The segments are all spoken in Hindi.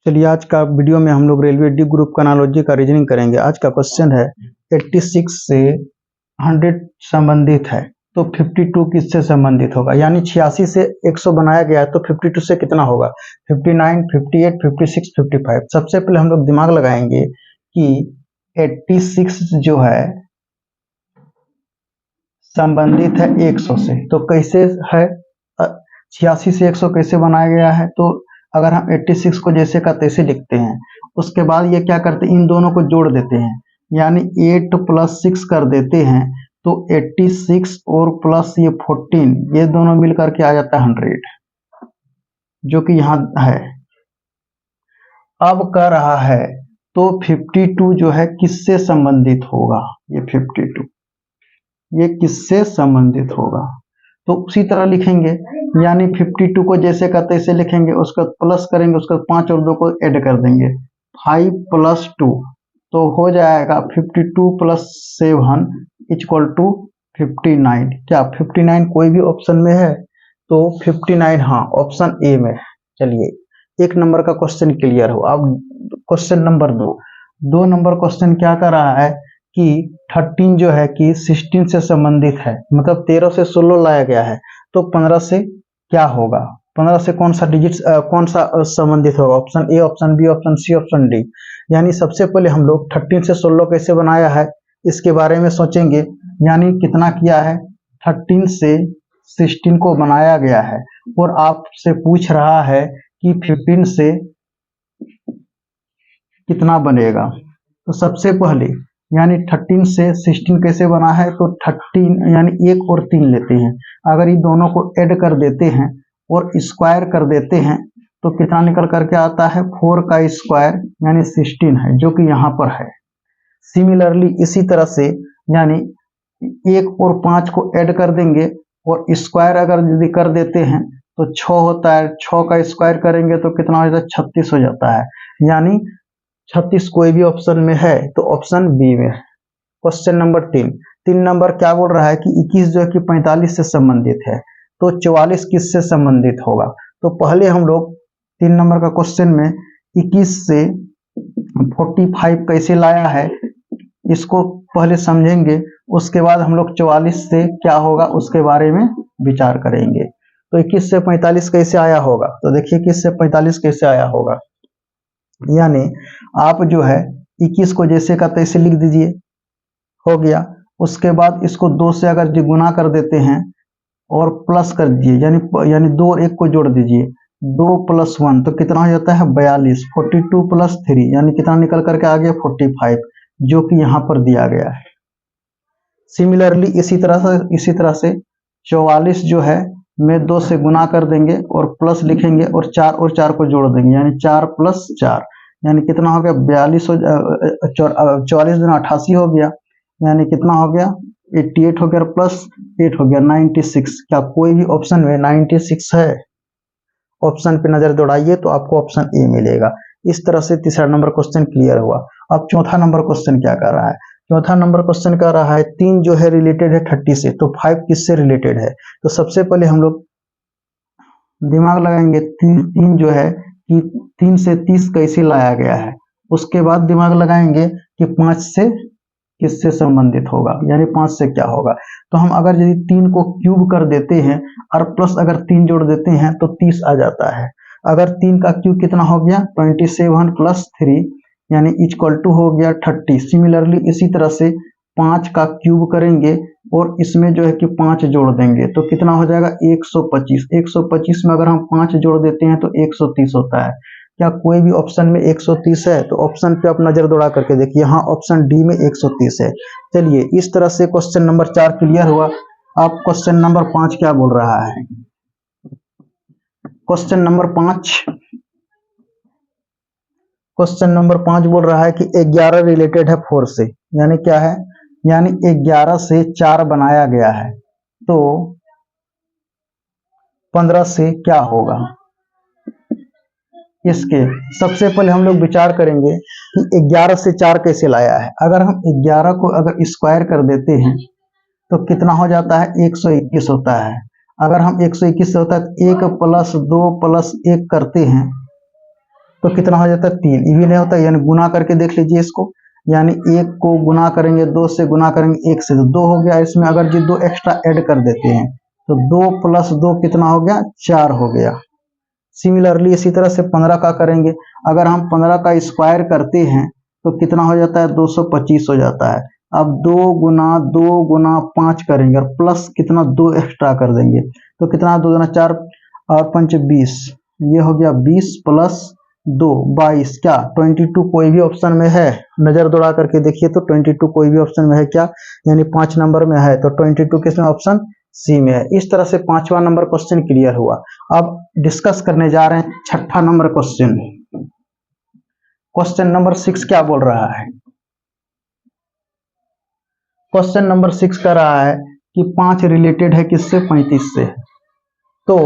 चलिए आज का वीडियो में हम लोग रेलवे डी ग्रुप का एनालॉजी का रीजनिंग करेंगे। आज का क्वेश्चन है 86 से 100 संबंधित है तो 52 किससे संबंधित होगा, यानी 86 से 100 बनाया गया है तो 52 से कितना होगा, 59, 58, 56, 55। सबसे पहले हम लोग दिमाग लगाएंगे कि 86 जो है संबंधित है 100 से, तो कैसे है 86 से 100 कैसे बनाया गया है। तो अगर हम 86 को जैसे का तैसे लिखते हैं, उसके बाद ये क्या करते हैं, इन दोनों को जोड़ देते हैं, यानी 8 + 6 कर देते हैं तो 86 और प्लस ये 14, ये दोनों मिलकर के आ जाता है 100, जो कि यहाँ है। अब कह रहा है तो 52 जो है किससे संबंधित होगा, ये 52 ये किससे संबंधित होगा, तो उसी तरह लिखेंगे, यानी 52 को जैसे का तैसे लिखेंगे, उसका प्लस करेंगे, उसका 5 और 2 को ऐड कर देंगे, 5 + 2 तो हो जाएगा 52 + 7 = 59। क्या 59 कोई भी ऑप्शन में है, तो 59 हाँ ऑप्शन ए में। चलिए एक नंबर का क्वेश्चन क्लियर हो। अब क्वेश्चन नंबर 2 नंबर क्वेश्चन क्या कर रहा है कि 13 जो है कि 16 से संबंधित है, मतलब 13 से 16 लाया गया है तो 15 से क्या होगा, 15 से कौन सा डिजिट कौन सा संबंधित होगा, option A, option B, option C, option D. यानी सबसे पहले हम लोग 13 से 16 कैसे बनाया है इसके बारे में सोचेंगे, यानी कितना किया है, 13 से 16 को बनाया गया है और आपसे पूछ रहा है कि 15 से कितना बनेगा। तो सबसे पहले यानी 13 से 16 कैसे बना है, तो 13 यानी 1 और 3 लेते हैं, अगर ये दोनों को ऐड कर देते हैं और स्क्वायर कर देते हैं तो कितना निकल करके आता है, 4 का स्क्वायर यानी 16 है, जो कि यहाँ पर है। सिमिलरली इसी तरह से यानी 1 और 5 को ऐड कर देंगे और स्क्वायर अगर यदि कर देते हैं तो 6 होता है, 6 का स्क्वायर करेंगे तो कितना हो जाता है, 36 हो जाता है, यानी 36 कोई भी ऑप्शन में है तो ऑप्शन बी में है। क्वेश्चन नंबर 3 नंबर क्या बोल रहा है कि 21 जो है कि 45 से संबंधित है तो 44 किससे संबंधित होगा। तो पहले हम लोग 3 नंबर का क्वेश्चन में 21 से 45 कैसे लाया है इसको पहले समझेंगे, उसके बाद हम लोग 44 से क्या होगा उसके बारे में विचार करेंगे। तो 21 से 45 कैसे आया होगा, तो देखिए 21 से 45 कैसे आया होगा, यानी आप जो है 21 को जैसे का तैसे लिख दीजिए, हो गया। उसके बाद इसको 2 से अगर गुना कर देते हैं और प्लस कर दीजिए, यानी 2 और 1 को जोड़ दीजिए, 2 + 1 तो कितना हो जाता है 42, 42 + 3 यानी कितना निकल करके आ गया 45, जो कि यहाँ पर दिया गया है। सिमिलरली इसी तरह से 44 जो है में 2 से गुना कर देंगे और प्लस लिखेंगे और 4 और 4 को जोड़ देंगे, यानी 4 + 4 यानी कितना हो गया 42 44 × 88 हो गया, यानी कितना हो गया 88 हो गया, प्लस 8 हो गया 96। क्या कोई भी ऑप्शन में 96 है, ऑप्शन पे नजर दौड़ाइए तो आपको ऑप्शन ए मिलेगा। इस तरह से तीसरा नंबर क्वेश्चन क्लियर हुआ। अब चौथा नंबर क्वेश्चन क्या कर रहा है, चौथा नंबर क्वेश्चन कर रहा है 3 जो है रिलेटेड है 30 से, तो 5 किससे रिलेटेड है। तो सबसे पहले हम लोग दिमाग लगाएंगे, 3 जो है कि 3 से 30 कैसे लाया गया है, उसके बाद दिमाग लगाएंगे कि 5 से किससे संबंधित होगा, यानी 5 से क्या होगा। तो हम अगर यदि 3 को क्यूब कर देते हैं और प्लस अगर 3 जोड़ देते हैं तो 30 आ जाता है। अगर 3 का क्यूब कितना हो गया 27 + 3 यानी = हो गया 30। सिमिलरली इसी तरह से 5 का क्यूब करेंगे और इसमें जो है कि 5 जोड़ देंगे तो कितना हो जाएगा 125। 125 में अगर हम 5 जोड़ देते हैं तो 130 होता है। क्या कोई भी ऑप्शन में 130 है, तो ऑप्शन पे आप नजर दौड़ा करके देखिए, यहाँ ऑप्शन डी में 130 है। चलिए इस तरह से क्वेश्चन नंबर 4 क्लियर हुआ। अब क्वेश्चन नंबर 5 क्या बोल रहा है, क्वेश्चन नंबर 5 बोल रहा है कि 11 रिलेटेड है 4 से, यानी क्या है, यानी 11 से 4 बनाया गया है तो 15 से क्या होगा। इसके सबसे पहले हम लोग विचार करेंगे कि 11 से 4 कैसे लाया है। अगर हम 11 को अगर स्क्वायर कर देते हैं तो कितना हो जाता है 121 होता है। अगर हम 121 होता है 1 + 2 + 1 करते हैं तो कितना हो जाता है 3, इवन नहीं होता, यानी गुना करके देख लीजिए इसको, यानी 1 को गुना करेंगे 2 से, गुना करेंगे 1 से तो 2 हो गया। इसमें अगर जी 2 एक्स्ट्रा ऐड कर देते हैं तो 2 + 2 कितना हो गया, 4 हो गया। सिमिलरली इसी तरह से 15 का करेंगे, अगर हम 15 का स्क्वायर करते हैं तो कितना हो जाता है, 225 हो जाता है। अब 2 गुना 5 करेंगे और प्लस कितना 2 एक्स्ट्रा कर देंगे तो कितना, 2 गुना 4 और 5 20, ये हो गया 20 + 2 22, क्या 22 कोई भी ऑप्शन में है? नजर दौड़ा करके देखिए तो 22 कोई भी ऑप्शन में है क्या, यानी 5 नंबर में है, तो 22 किसमें, ऑप्शन सी में है। इस तरह से 5वां नंबर क्वेश्चन क्लियर हुआ। अब डिस्कस करने जा रहे हैं 6ठा नंबर क्वेश्चन। क्वेश्चन नंबर 6 क्या बोल रहा है? क्वेश्चन नंबर 6 कर रहा है कि 5 रिलेटेड है किससे, 35 से, तो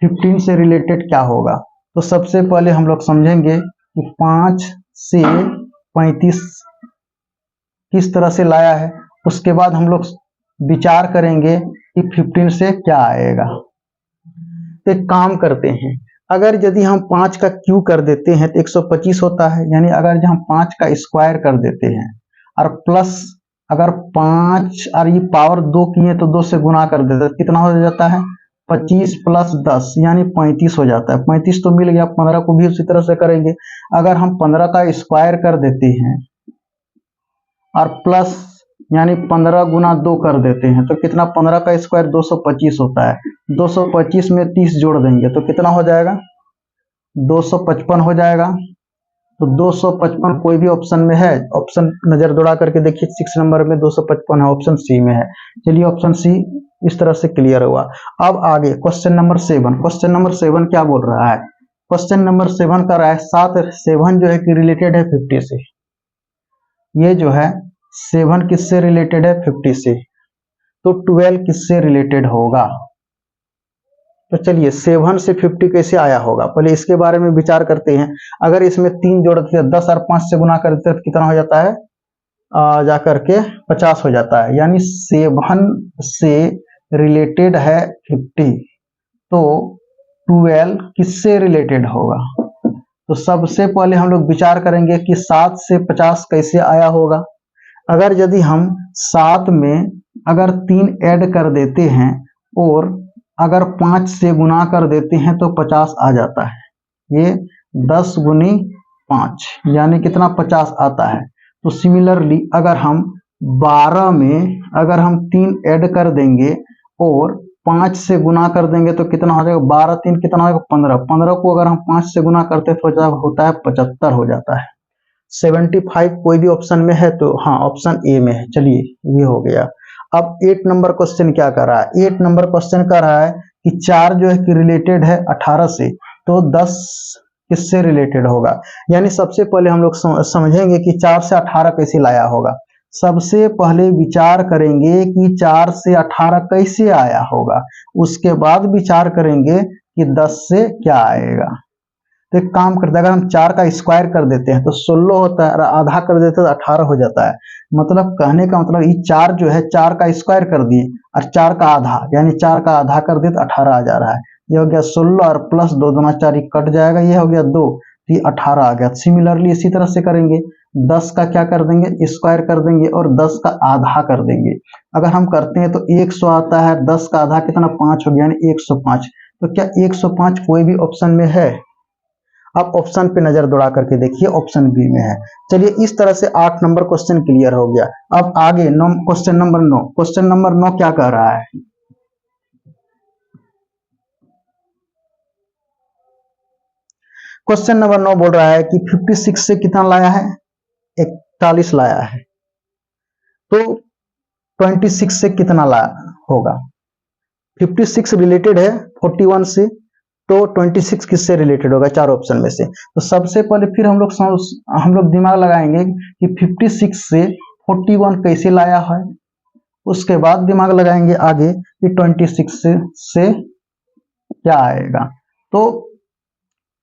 15 से रिलेटेड क्या होगा? तो सबसे पहले हम लोग समझेंगे कि 5 से 35 किस तरह से लाया है, उसके बाद हम लोग विचार करेंगे कि 15 से क्या आएगा। तो एक काम करते हैं, अगर यदि हम 5 का क्यू कर देते हैं तो 125 होता है, यानी अगर हम 5 का स्क्वायर कर देते हैं और प्लस अगर 5 और ये पावर 2 किए तो 2 से गुना कर देते हैं, कितना हो जाता है, 25 + 10 यानी 35 हो जाता है। 35 तो मिल गया, 15 को भी उसी तरह से करेंगे। अगर हम 15 का स्क्वायर कर देते हैं और प्लस यानी 15 गुना 2 कर देते हैं तो कितना, 15 का स्क्वायर 225 होता है। 225 में 30 जोड़ देंगे तो कितना हो जाएगा, 255 हो जाएगा। तो 255 कोई भी ऑप्शन में है, ऑप्शन नजर दौड़ा करके देखिए 6 नंबर में 255 है, ऑप्शन सी में है। चलिए ऑप्शन सी इस तरह से क्लियर हुआ। अब आगे क्वेश्चन नंबर 7। क्वेश्चन नंबर 7 क्या बोल रहा है? क्वेश्चन नंबर 7 का रहा है 7 जो है कि रिलेटेड है 50 से। ये जो है 7 किससे रिलेटेड है, 50 से, तो 12 किससे रिलेटेड होगा? तो चलिए 7 से 50 कैसे आया होगा, पहले इसके बारे में विचार करते हैं। अगर इसमें 3 जोड़ देते हैं, 10 और 5 से गुना करते हैं तो कितना हो जाता है, जा करके 50 हो जाता है, यानी 7 से रिलेटेड है 50, तो 12 किससे रिलेटेड होगा? तो सबसे पहले हम लोग विचार करेंगे कि 7 से 50 कैसे आया होगा। अगर यदि हम 7 में अगर 3 ऐड कर देते हैं और अगर 5 से गुना कर देते हैं तो 50 आ जाता है। ये 10 गुनी 5 यानी कितना, 50 आता है। तो सिमिलरली अगर हम 12 में अगर हम 3 ऐड कर देंगे और 5 से गुना कर देंगे तो कितना हो जाएगा, 12 3 कितना हो जाएगा, 15। 15 को अगर हम 5 से गुना करते हैं तो होता है 75 हो जाता है। 75 कोई भी ऑप्शन में है तो हाँ, ऑप्शन ए में है। चलिए ये हो गया। अब 8 नंबर क्वेश्चन क्या कर रहा है? 8 नंबर क्वेश्चन कर रहा है कि 4 जो है कि रिलेटेड है 18 से, तो 10 किससे रिलेटेड होगा? यानी सबसे पहले हम लोग समझेंगे कि 4 से 18 कैसे लाया होगा। सबसे पहले विचार करेंगे कि 4 से 18 कैसे आया होगा, उसके बाद विचार करेंगे कि 10 से क्या आएगा। तो एक काम करते हैं, अगर हम 4 का स्क्वायर कर देते हैं तो 16 होता है, और आधा कर देते हैं तो 18 हो जाता है। मतलब कहने का मतलब ये 4 जो है 4 का स्क्वायर कर दिए और 4 का आधा, यानी 4 का आधा कर दिए तो 18 आ जा रहा है। ये हो गया 16 और प्लस 2 दूना 4 कट जाएगा, ये हो गया 2, ये 18 आ गया। सिमिलरली इसी तरह से करेंगे, 10 का क्या कर देंगे, स्क्वायर कर देंगे और 10 का आधा कर देंगे। अगर हम करते हैं तो 100 आता है, 10 का आधा कितना, 5 हो गया, यानी 105। तो क्या 105 कोई भी ऑप्शन में है? आप ऑप्शन पे नजर दौड़ा करके देखिए, ऑप्शन बी में है। चलिए इस तरह से 8 नंबर क्वेश्चन क्लियर हो गया। अब आगे क्वेश्चन नंबर 9। क्वेश्चन नंबर 9 क्या कह रहा है? क्वेश्चन नंबर 9 बोल रहा है कि 56 से कितना लाया है, 41 लाया है, तो 26 से कितना लाया होगा? 56 रिलेटेड है 41 से, तो 26 किससे रिलेटेड होगा? 4 ऑप्शन में से। तो सबसे पहले फिर हम लोग दिमाग लगाएंगे कि 56 से 41 कैसे लाया है, उसके बाद दिमाग लगाएंगे आगे कि 26 से क्या आएगा। तो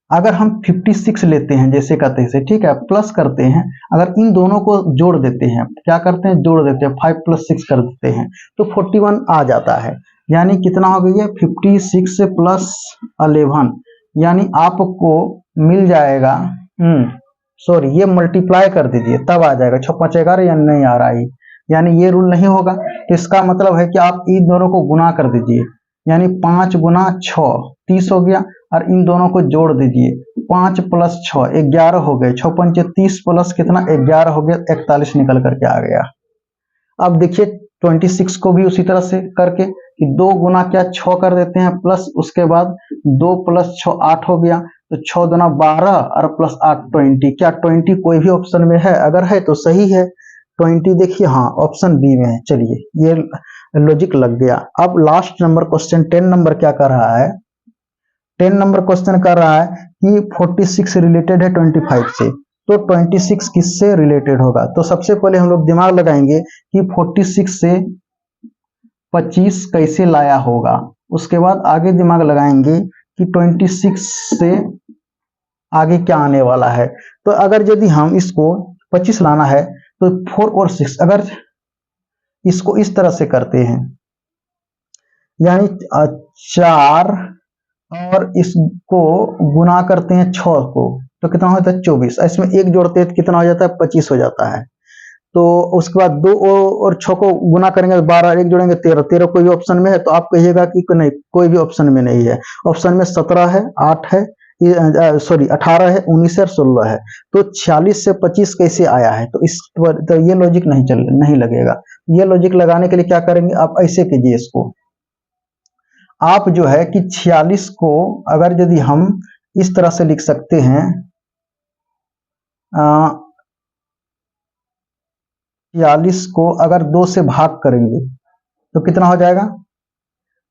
अगर हम 56 लेते हैं जैसे कहते हैं, ठीक है, प्लस करते हैं, अगर इन दोनों को जोड़ देते हैं, क्या करते हैं, जोड़ देते हैं, 5 + 6 कर देते हैं तो 41 आ जाता है। यानी कितना हो गई है, 56 + 11, यानी आपको मिल जाएगा। सॉरी, ये मल्टीप्लाई कर दीजिए तब आ जाएगा 6 5 11, या नहीं आ रहा है, यानी ये रूल नहीं होगा। तो इसका मतलब है कि आप इन दोनों को गुना कर दीजिए, यानी 5 गुना 6 30 हो गया, और इन दोनों को जोड़ दीजिए, 5 प्लस 6 11 हो गए, 6 पंचे 30 प्लस कितना 11 हो गया, 41 निकल करके आ गया। अब देखिए 26 को भी उसी तरह से करके कि 2 गुना क्या 6 कर देते हैं, प्लस उसके बाद 2 प्लस 6 8 हो गया, तो 6 दुना 12 और प्लस 8 20। क्या 20 कोई भी ऑप्शन में है? अगर है तो सही है। 20 देखिए, हाँ ऑप्शन बी में है। चलिए ये लॉजिक लग गया। अब लास्ट नंबर क्वेश्चन 10 नंबर क्या कर रहा है? 10 नंबर क्वेश्चन कर रहा है कि 46 रिलेटेड है 25 से, तो 26 किससे रिलेटेड होगा? तो सबसे पहले हम लोग दिमाग लगाएंगे कि 46 से 25 कैसे लाया होगा। उसके बाद आगे दिमाग लगाएंगे कि 26 से आगे क्या आने वाला है। तो अगर यदि हम इसको 25 लाना है तो 4 और 6, अगर इसको इस तरह से करते हैं, यानी 4 और इसको गुना करते हैं 6 को, तो कितना होता है 24, इसमें 1 जोड़ते हैं तो कितना हो जाता है 25 हो जाता है। तो उसके बाद 2 और 6 को गुना करेंगे तो 12, 1 जोड़ेंगे 13, 13 कोई भी ऑप्शन में है? तो आप कहिएगा कि नहीं, कोई भी ऑप्शन में नहीं है। ऑप्शन में 17 है, 8 है, सॉरी 18 है, 19 है और 16 है। तो 46 से 25 कैसे आया है? तो इस पर तो ये लॉजिक नहीं लगेगा। ये लॉजिक लगाने के लिए क्या करेंगे, आप ऐसे कीजिए इसको, आप जो है कि 46 को अगर यदि हम इस तरह से लिख सकते हैं, 46 को अगर 2 से भाग करेंगे तो कितना हो जाएगा?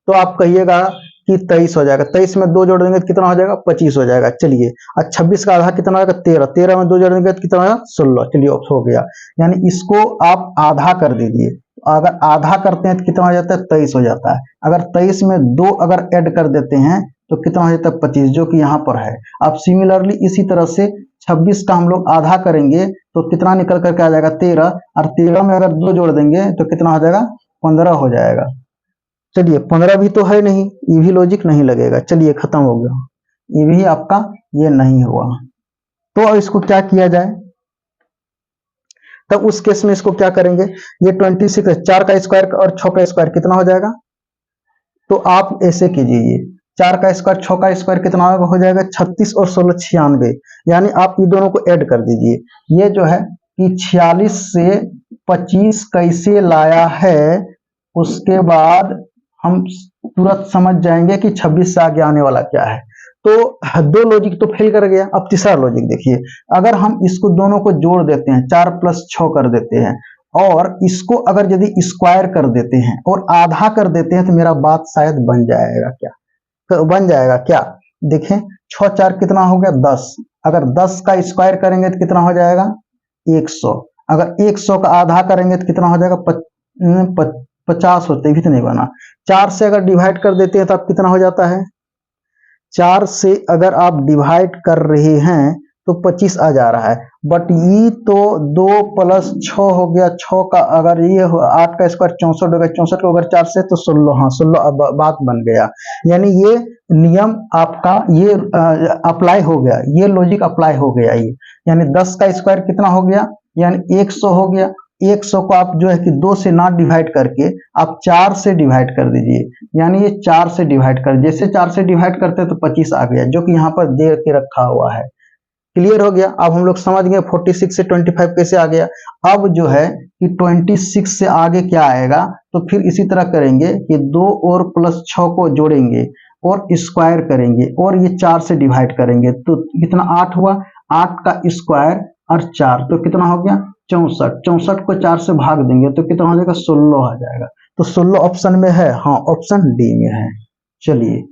तो आप कहिएगा कि 23 हो जाएगा। 23 में 2 जोड़ देंगे तो कितना हो जाएगा? 25 हो जाएगा। चलिए, और 26 का आधा कितना होगा? 13, 13 में 2 जोड़ देंगे तो कितना होगा? 16। चलिए हो गया, यानी इसको आप आधा कर दीजिए। अगर आधा करते हैं तो कितना हो जाता है? 23 हो जाता है। अगर 23 में 2 अगर ऐड कर देते हैं तो कितना हो जाता है? 25, जो कि यहाँ पर है। अब सिमिलरली इसी तरह से 26 का हम लोग आधा करेंगे तो कितना निकल करके आ जाएगा? 13, और 13 में अगर 2 जोड़ देंगे तो कितना हो जाएगा? 15 हो जाएगा। चलिए 15 भी तो है नहीं, ये भी लॉजिक नहीं लगेगा। चलिए खत्म हो गया, ये भी आपका ये नहीं हुआ। तो अब इसको क्या किया जाए? तब उस केस में इसको क्या करेंगे? ये 26 4 का स्क्वायर और 6 का स्क्वायर कितना हो जाएगा? तो आप ऐसे कीजिए, 4 का स्क्वायर 6 का स्क्वायर कितना हो जाएगा? 36 और 16 96, यानी आप ये दोनों को ऐड कर दीजिए। ये जो है कि 46 से 25 कैसे लाया है, उसके बाद हम तुरंत समझ जाएंगे कि 26 से आगे आने वाला क्या है। तो 2 लॉजिक तो फेल कर गया। अब तीसरा लॉजिक देखिए, अगर हम इसको दोनों को जोड़ देते हैं, 4 प्लस 6 कर देते हैं, और इसको अगर यदि स्क्वायर कर देते हैं और आधा कर देते हैं, तो मेरा बात शायद बन जाएगा क्या? तो बन जाएगा क्या? देखें, 6 4 कितना हो गया? 10। अगर 10 का स्क्वायर करेंगे तो कितना हो जाएगा? 100। अगर 100 का आधा करेंगे तो कितना हो जाएगा? 50 होते भी तो नहीं बना। 4 से अगर डिवाइड कर देते हैं तो अब कितना हो जाता है? 4 से अगर आप डिवाइड कर रहे हैं तो 25 आ जा रहा है। बट ये तो 2 प्लस 6 हो गया, 6 का अगर ये 8 का स्क्वायर 64 हो गया, 64 को अगर 4 से तो 16, हाँ 16 अब बात बन गया। यानी ये नियम आपका ये अप्लाई हो गया, ये लॉजिक अप्लाई हो गया। ये यानी 10 का स्क्वायर कितना हो गया? यानी 100 हो गया। 100 को आप जो है कि 2 से ना डिवाइड करके आप 4 से डिवाइड कर दीजिए, यानी ये 4 से डिवाइड कर, जैसे 4 से डिवाइड करते हैं तो 25 आ गया, जो कि यहाँ पर दे के रखा हुआ है। क्लियर हो गया? अब हम लोग समझ गए 46 से 25 कैसे आ गया। अब जो है कि 26 से आगे क्या आएगा, तो फिर इसी तरह करेंगे कि 2 और प्लस 6 को जोड़ेंगे और स्क्वायर करेंगे और ये 4 से डिवाइड करेंगे, तो कितना 8 हुआ। 8 का स्क्वायर और 4 तो कितना हो गया? 64। 64 को 4 से भाग देंगे तो कितना हो जाएगा? 16 आ जाएगा। तो 16 ऑप्शन में है, हाँ ऑप्शन डी में है। चलिए